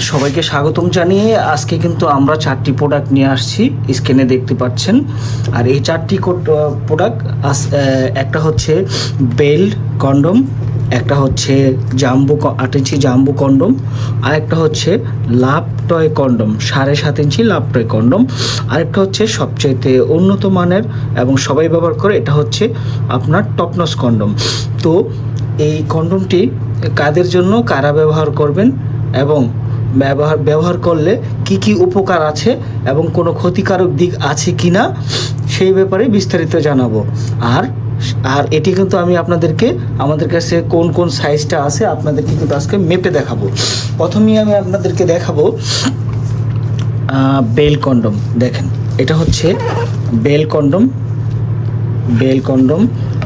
সবাইকে স্বাগতম জানিয়ে আজকে কিন্তু আমরা 4টি প্রোডাক্ট নিয়ে আসছি, স্ক্রিনে দেখতে পাচ্ছেন। আর এই 4টি প্রোডাক্ট একটা হচ্ছে বেল্ট কন্ডম, একটা হচ্ছে জাম্বু 8 ইঞ্চি জাম্বু কন্ডম, আর একটা হচ্ছে লাভ টয় কন্ডম 7.5 ইঞ্চি লাভ টয় কন্ডম, আরেকটা হচ্ছে সবচাইতে উন্নত মানের এবং সবাই ব্যবহার করে, এটা হচ্ছে আপনার টপনস কন্ডম। তো এই কন্ডমটি কাদের জন্য, কারা ব্যবহার করবেন এবং ব্যবহার করলে কি কি উপকার আছে এবং কোনো ক্ষতিকারক দিক আছে কি না সেই ব্যাপারে বিস্তারিত জানাবো। আর এটি কিন্তু আমি আপনাদেরকে আমাদের কাছে কোন কোন সাইজটা আছে আপনাদেরকে কিন্তু আজকে মেপে দেখাবো। প্রথমেই আমি আপনাদেরকে দেখাবো বেল কন্ডম। দেখেন, এটা হচ্ছে বেল কন্ডম,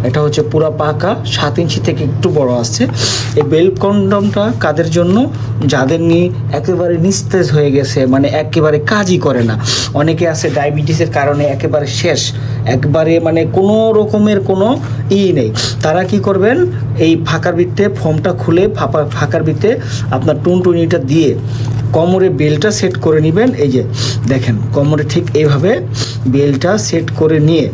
এটা হচ্ছে পুরো পাকা 7 ইঞ্চি থেকে একটু বড় আছে। এই বেল কন্ডমটা কাদের জন্য, যাদের নিয়ে একেবারে নিস্তেজ হয়ে গেছে, মানে একেবারে কাজই করে না। অনেকে আছে ডায়াবেটিসের কারণে একেবারে শেষ, একবারে মানে কোনো রকমের কোনো নেই। তারা কি করবেন, এই ফাঁকার ভিতরে ফর্মটা খুলে ফাঁকার ভিতরে আপনার টুনটুনিটা দিয়ে কোমরে বেলটা সেট করে নেবেন। এই যে দেখেন, কোমরে ঠিক এইভাবে বেলটা সেট করে নিয়ে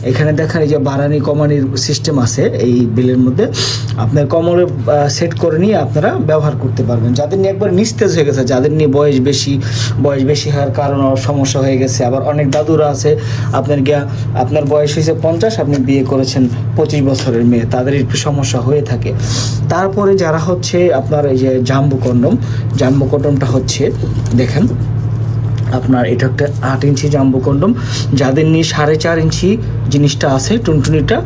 এখানে দেখেন এই যে বাড়ানি কমানির সিস্টেম আছে এই বেলের মধ্যে, আপনার কোমরে সেট করে নিয়ে আপনারা ব্যবহার করতে পারবেন। যাদের নিয়ে একবার নিস্তেজ হয়ে গেছে, যাদের নিয়ে বয়স বেশি হওয়ার কারণে সমস্যা হয়ে গেছে। আবার অনেক দাদুরা আছে, আপনার বয়স হয়েছে 50, আপনি বিয়ে করেছেন 25 বছরের মেয়ে, তাদের একটু সমস্যা হয়ে থাকে। তারপরে যারা হচ্ছে আপনার এই যে জাম্বু কন্ডমটা হচ্ছে দেখেন আপনার, এটা একটা 8 ইঞ্চি জাম্বু কন্ডম। যাদের নিয়ে 4.5 ইঞ্চি জিনিসটা আছে, টুনটুনিটা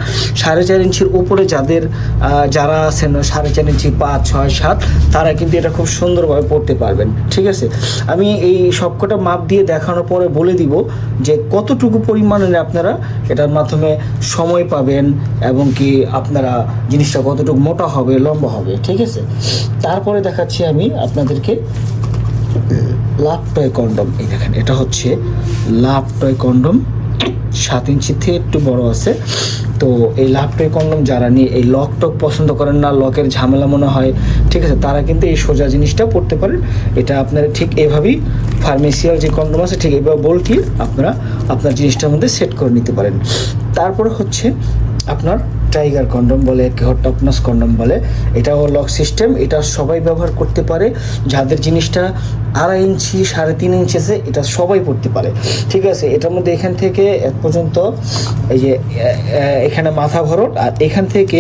4.5 ইঞ্চির উপরে যারা আছেন 4.5 ইঞ্চি 5, 6, 7, তারা কিন্তু এটা খুব সুন্দরভাবে পড়তে পারবেন। ঠিক আছে, আমি এই সবকটা মাপ দিয়ে দেখানোর পরে বলে দিব যে কতটুকু পরিমাণে আপনারা এটার মাধ্যমে সময় পাবেন এবং কি আপনারা জিনিসটা কতটুকু মোটা হবে, লম্বা হবে। ঠিক আছে, তারপরে দেখাচ্ছি আমি আপনাদেরকে লাভ টয় কন্ডম। এই দেখেন, এটা হচ্ছে লাভ টয় কন্ডম, 7 ইঞ্চি থেকে একটু বড় আছে। তো এই লাভ টয় কন্ডম যারা নিয়ে এই লক টক পছন্দ করেন না, লকের ঝামেলা মনে হয়, ঠিক আছে, তারা কিন্তু এই সোজা জিনিসটা পড়তে পারেন। এটা আপনারা ঠিক এইভাবেই ফার্মেসিয়াল যে কন্ডম আছে ঠিক এইভাবে বলটি আপনারা আপনার জিনিসটার মধ্যে সেট করে নিতে পারেন। তারপরে হচ্ছে আপনার টাইগার কন্ডম বলে, টপনস কন্ডম বলে, এটাও লক সিস্টেম। এটা সবাই ব্যবহার করতে পারে, যাদের জিনিসটা 2.5 ইঞ্চি 3.5 ইঞ্চি আছে, এটা সবাই পড়তে পারে। ঠিক আছে, এটার মধ্যে এখান থেকে এক পর্যন্ত এই যে এখানে মাথা ভরট, আর এখান থেকে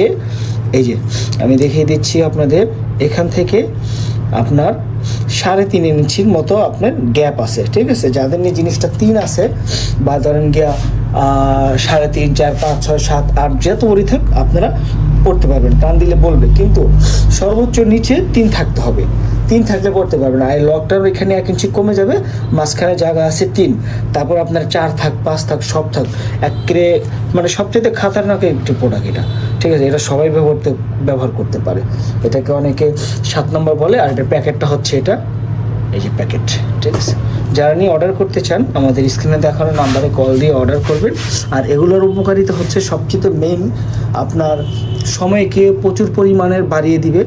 এই যে আমি দেখিয়ে দিচ্ছি আপনাদের, এখান থেকে আপনার 3.5 ইঞ্চির মতো আপনার গ্যাপ আছে। ঠিক আছে, যাদের নিয়ে জিনিসটা 3 আছে বা ধরেন গিয়া 3.5, 4, 5, 6, 7, 8 যত বড়ি থাক আপনারা পড়তে পারবেন, টান দিলে বলবে, কিন্তু সর্বোচ্চ নিচে 3 থাকতে হবে। 3 থাকলে পড়তে পারবেন না। এই লকটার এখানে 1 ইঞ্চি কমে যাবে, মাঝখানে জায়গা আছে 3, তারপর আপনার 4 থাক, 5 থাক, সব থাক, একেবারে মানে সবচেয়ে খাতারনাক একটি প্রোডাক্ট এটা। ঠিক আছে, এটা সবাই ব্যবহার করতে পারে। এটাকে অনেকে 7 নম্বর বলে। আর এটা প্যাকেটটা হচ্ছে এটা, এই যে প্যাকেট। ঠিক আছে, যারা নিয়ে অর্ডার করতে চান আমাদের স্ক্রিনে দেখানো নাম্বারে কল দিয়ে অর্ডার করবেন। আর এগুলোর উপকারিতা হচ্ছে সবচেয়ে মেইন, আপনার সময়কে প্রচুর পরিমাণের বাড়িয়ে দিবে।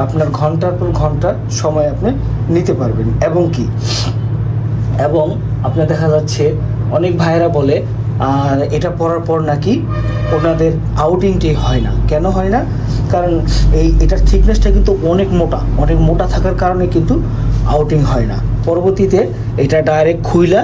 আপনার ঘন্টার পর ঘন্টা সময় আপনি নিতে পারবেন। এবং আপনার দেখা যাচ্ছে অনেক ভাইয়েরা বলে আর এটা পরার পর নাকি ওনাদের আউটিংটি হয় না। কেন হয় না? কারণ এটার থিকনেসটা কিন্তু অনেক মোটা থাকার কারণে কিন্তু আউটিং হয় না। পরবর্তীতে এটা ডাইরেক্ট খুইলা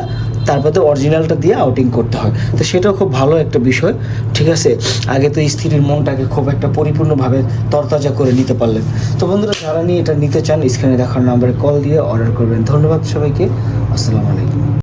তারপরে অরিজিনালটা দিয়ে আউটিং করতে হয়। তো সেটাও খুব ভালো একটা বিষয়। ঠিক আছে, আগে তো স্ত্রীর মনটাকে খুব একটা পরিপূর্ণভাবে তরতাজা করে নিতে পারলেন। তো বন্ধুরা, যারা নিয়ে এটা নিতে চান স্ক্রিনে দেখার নাম্বারে কল দিয়ে অর্ডার করবেন। ধন্যবাদ সবাইকে, আসসালামু আলাইকুম।